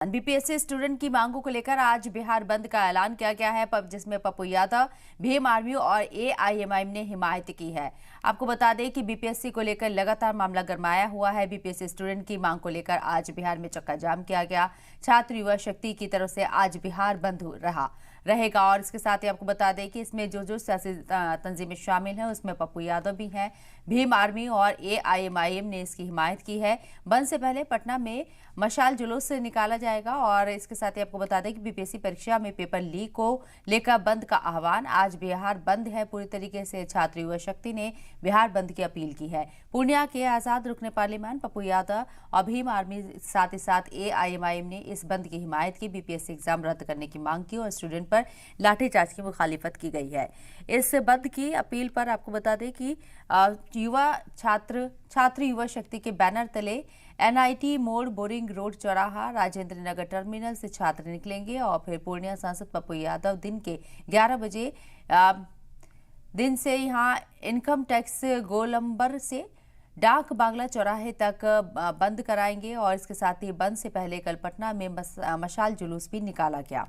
BPSC student की मांगों को लेकर आज बिहार बंद का ऐलान किया गया है, जिसमें पप्पू यादव, भीम आर्मी और एआईएमआईएम ने हिमायत की है। आपको बता दें कि बीपीएससी को लेकर लगातार मामला गरमाया हुआ है। बीपीएससी स्टूडेंट की मांग को लेकर आज बिहार में चक्का जाम किया गया। छात्र युवा शक्ति की तरफ से आज बिहार बंद रहेगा और इसके साथ ही आपको बता दें कि इसमें जो सियासी तंजीमें शामिल हैं उसमें पप्पू यादव भी हैं। भीम आर्मी और एआईएमआईएम ने इसकी हिमायत की है। बंद से पहले पटना में मशाल जुलूस से निकाला जाएगा और इसके साथ ही आपको बता दें कि बीपीएससी परीक्षा में पेपर लीक को लेकर बंद का आह्वान। आज बिहार बंद है पूरी तरीके से। छात्र युवा शक्ति ने बिहार बंद की अपील की है। पूर्णिया के आजाद रुकने पार्लियामेंट पप्पू यादव और भीम आर्मी साथ ही साथ एआईएमआईएम ने इस बंद की हिमायत की। बीपीएससी एग्जाम रद्द करने की मांग की और स्टूडेंट पर लाठीचार्ज की मुखालिफत की गई है। इस बंद की अपील पर आपको बता दें कि छात्र युवा शक्ति के बैनर तले एनआईटी मोड़, बोरिंग रोड चौराहा, राजेंद्र नगर टर्मिनल से छात्र निकलेंगे और फिर पूर्णिया सांसद पप्पू यादव दिन के 11 बजे दिन से यहां इनकम टैक्स गोलंबर से डाक बांग्ला चौराहे तक बंद कराएंगे और इसके साथ ही बंद से पहले कल पटना में मशाल जुलूस भी निकाला गया।